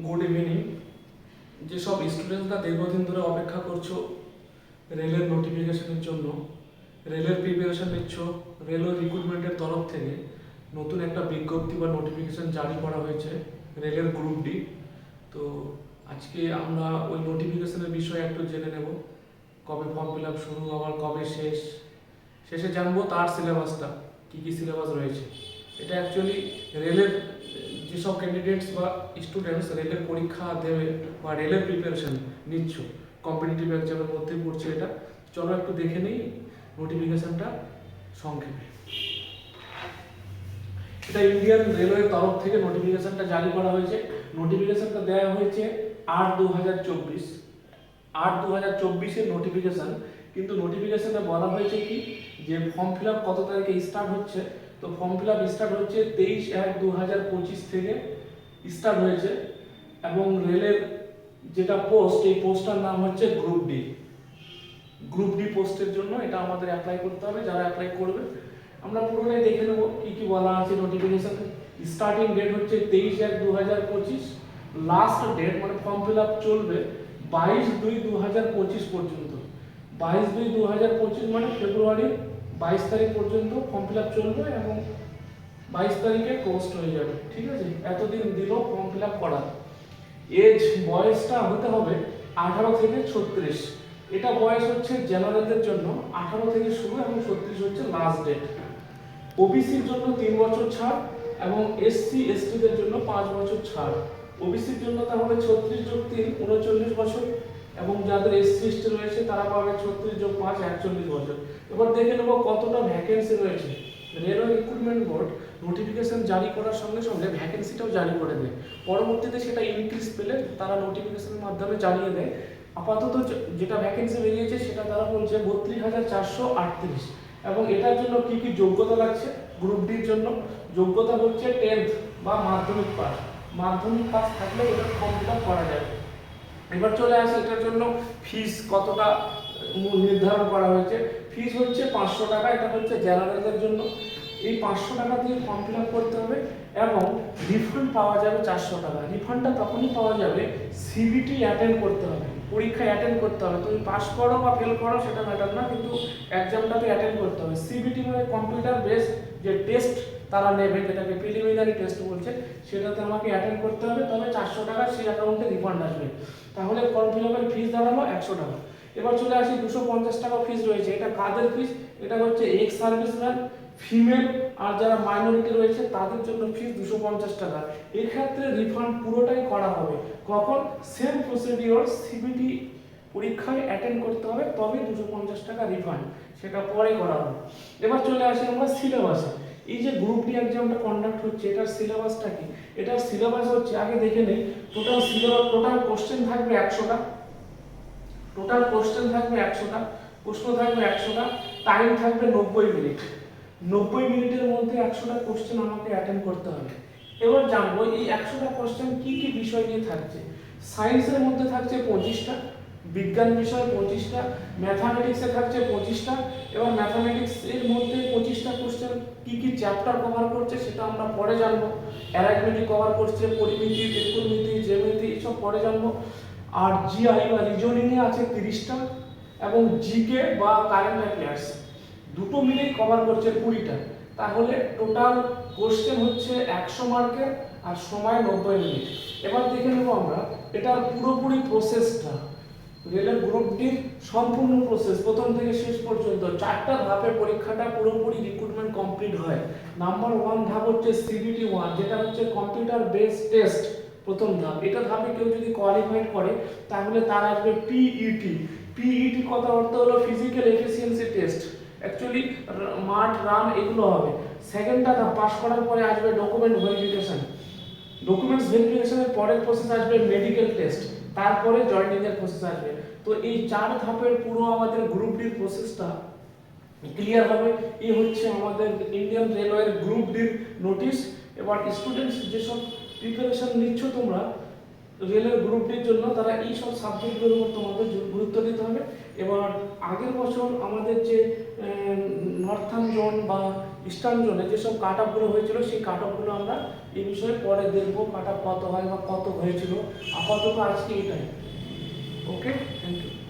Good evening. যেসব স্টুডেন্টরা দীর্ঘদিন ধরে অপেক্ষা করছো রেলের নোটিফিকেশনের জন্য, রেলের প্রিপারেশন নিচ্ছ, রেলওয়ে রিক্রুটমেন্টের তরফ থেকে নতুন একটা বিজ্ঞপ্তি বা নোটিফিকেশন জারি করা হয়েছে রেলের গ্রুপ ডি। তো আজকে আমরা ওই নোটিফিকেশনের বিষয়ে একটু জেনে নেব, কবে ফর্ম ফিল আপ শুরু, আবার কবে শেষে জানবো তার সিলেবাসটা, কী কী সিলেবাস রয়েছে। এটা অ্যাকচুয়ালি রেলের যেসব ক্যান্ডিডেটস বা স্টুডেন্টস রেলের পরীক্ষা দেবে বা রেলের প্রিপারেশন নিচ্ছ, কম্পিটিটিভ এক্সামের মধ্যে পড়ছে এটা। চলো একটু দেখে নিই নোটিফিকেশনটা সংক্ষেপে। এটা ইন্ডিয়ান রেলওয়ের তরফ থেকে নোটিফিকেশনটা জারি করা হয়েছে। নোটিফিকেশনটা দেওয়া হয়েছে 8/2024, 8/2024-এর নোটিফিকেশন। কিন্তু নোটিফিকেশনে বলা হয়েছে কি যে ফর্ম ফিল আপ কত তারিখে স্টার্ট হচ্ছে। তো ফর্ম ফিল আপ স্টার্ট হচ্ছে 23/1/2025 থেকে স্টার্ট হয়েছে। এবং রেলের যেটা পোস্ট, এই পোস্টটার নাম হচ্ছে গ্রুপ ডি। গ্রুপ ডি পোস্টের জন্য এটা আমাদের অ্যাপ্লাই করতে হবে। যারা অ্যাপ্লাই করবে আমরা পুরোটাই দেখে নেবো কি কি বলা আছে নোটিফিকেশনে। স্টার্টিং ডেট হচ্ছে 23/1/2025, লাস্ট ডেট মানে ফর্ম ফিল আপ চলবে 22/2/2025 পর্যন্ত। 22/2/2025 মানে ফেব্রুয়ারির 22 তারিখ পর্যন্ত ফর্ম ফিল আপ চলবে এবং 22 তারিখে পোস্ট হয়ে যাবে। ঠিক আছে, এতদিন দিল ফর্ম ফিল আপ করা। এজ বয়সটা হতে হবে 18 থেকে 36। এটা বয়স হচ্ছে জেনারেলদের জন্য 18 থেকে শুরু এবং 36 হচ্ছে লাস্ট ডেট। ওবিসির জন্য 3 বছর ছাড় এবং এসসি এসটিদের জন্য 5 বছর ছাড়। ওবিসির জন্য তাহলে 36 যোগ 3 39 বছর এবং যাদের এসসি এসটি রয়েছে তারা পাবে 36 যোগ 5 41 বছর। এবার দেখে নেব কতটা ভ্যাকেন্সি রয়েছে। রেলওয়ে রিক্রুটমেন্ট বোর্ড নোটিফিকেশন জারি করার সঙ্গে সঙ্গে ভ্যাকেন্সিটাও জারি করে দেয়। পরবর্তীতে সেটা ইনক্রিজ পেলে তারা নোটিফিকেশনের মাধ্যমে জানিয়ে দেয়। আপাতত যেটা ভ্যাকেন্সি বেরিয়েছে সেটা তারা বলছে 32,438। এবং এটার জন্য কি কি যোগ্যতা লাগছে গ্রুপ ডির জন্য? যোগ্যতা হচ্ছে 10th বা মাধ্যমিক পাস। মাধ্যমিক পাস থাকলে এটা ফর্ম ফিল আপ করা যাবে। এবার চলে আসে এটার জন্য ফিস কতটা নির্ধারণ করা হয়েছে। ফিস হচ্ছে 500 টাকা। এটা হচ্ছে জেনারেলদের জন্য। এই 500 টাকা দিয়ে ফর্ম ফিল আপ করতে হবে এবং রিফান্ড পাওয়া যাবে 400 টাকা। রিফান্ডটা তখনই পাওয়া যাবে সিবিটি অ্যাটেন্ড করতে হবে, পরীক্ষায় অ্যাটেন্ড করতে হবে। তুমি পাস করো বা ফেল করো সেটা ম্যাটার না, কিন্তু এক্সামটাকে অ্যাটেন্ড করতে হবে। সিবিটি মানে কম্পিউটার বেসড যে টেস্ট তারা নেবে, যেটাকে প্রিলিমিনারি টেস্ট বলছে, সেটাতে আমাকে অ্যাটেন্ড করতে হবে। তবে 400 টাকা সেই অ্যাকাউন্টে রিফান্ড আসবে। তাহলে ফর্ম ফিল আপের ফিস দাঁড়ালো 100 টাকা। এবার চলে আসি 250 টাকা ফিস রয়েছে। এটা কাদের ফিস? এটা হচ্ছে এক্স সার্ভিসম্যান, ফিমেল আর যারা মাইনরিটি রয়েছে তাদের জন্য ফিস 250 টাকা। এক্ষেত্রে রিফান্ড পুরোটাই করা হবে। কখন? সেম প্রসিডিওর সিবিটি পরীক্ষায় অ্যাটেন্ড করতে হবে, তবে 250 টাকা রিফান্ড, সেটা পরে করা হবে। এবার চলে আসি আমরা সিলেবাসে। এই যে গ্রুপ ডি এক্সামটা কন্ডাক্ট হচ্ছে, এটার সিলেবাসটা কি? এটার সিলেবাস হচ্ছে, আগে দেখে নেই টোটাল সিলেবাস। টোটাল কোশ্চেন থাকবে 100টা। টোটাল কোশ্চেন থাকবে 100টা, প্রশ্ন থাকবে 100টা, টাইম থাকবে 90 মিনিট। 90 মিনিটের মধ্যে 100টা কোশ্চেন আমাকে অ্যাটেন্ড করতে হবে। এবার জানবো এই 100টা কোশ্চেন কি কি বিষয় নিয়ে থাকছে। সায়েন্সের মধ্যে থাকছে 25টা, বিজ্ঞান বিষয় 25টা, ম্যাথামেটিক্সে থাকছে 25টা। এবার ম্যাথামেটিক্স এর মধ্যে 25টা কোশ্চেন কি কি চ্যাপ্টার কভার করছে সেটা আমরা পরে জানবো। অ্যারাইথমেটিক কভার করছে, পরিমিতি, ত্রিকোণমিতি, জ্যামিতি, এসব পরে জানবো। আর জিআই বা রিজনিং এ আছে 30টা এবং জিকে বা কারেন্ট অ্যাফেয়ার্স দুটো মিলেই কভার করছে 20টা। তাহলে টোটাল কোশ্চেন হচ্ছে 100 মার্কের আর সময় 90 মিনিট। এবার দেখে নেব আমরা এটার পুরোপুরি প্রসেসটা। রেলের গ্রুপ ডির সম্পূর্ণ প্রসেস প্রথম থেকে শেষ পর্যন্ত 4টা ধাপে পরীক্ষাটা পুরোপুরি রিক্রুটমেন্ট কমপ্লিট হয়। নাম্বার 1 ধাপ হচ্ছে সিবিটি 1, যেটা হচ্ছে কম্পিউটার বেসড টেস্ট। প্রথম ধাপ, এটা ধাপে কেউ যদি কোয়ালিফাইড করে তাহলে তার আসবে পিইটি। পিইটি কথা অর্থ হলো ফিজিক্যাল এফিসিয়েন্সি টেস্ট। অ্যাকচুয়ালি মাঠ রান এগুলো হবে। সেকেন্ডটা ধাপ পাস করার পরে আসবে ডকুমেন্ট ভেরিফিকেশন। ডকুমেন্টস ভেরিফিকেশনের পরের প্রসেস আসবে মেডিকেল টেস্ট, তারপরে জয়েনিং এর প্রসেস আসবে। তো এই 4 ধাপের পুরো আমাদের গ্রুপ ডির প্রসেসটা ক্লিয়ার হবে। এই হচ্ছে আমাদের ইন্ডিয়ান রেলওয়ের গ্রুপ ডির নোটিশ। এবার স্টুডেন্টস যেসব প্রিপারেশন নিচ্ছ তোমরা রেলের গ্রুপ ডির জন্য, তারা এই সব সাবজেক্টগুলোর উপর তোমাদের গুরুত্ব দিতে হবে। এবার আগের বছর আমাদের যে নর্থার্ন জোন বা ইস্টার্ন জোনে যেসব কাট অফগুলো হয়েছিল সেই কাট অফগুলো আমরা এই বিষয়ে পরে দেখবো, কাট অফ কত হয় বা কত হয়েছিল। আপাতত আজকে এটাই। ওকে, থ্যাংক ইউ।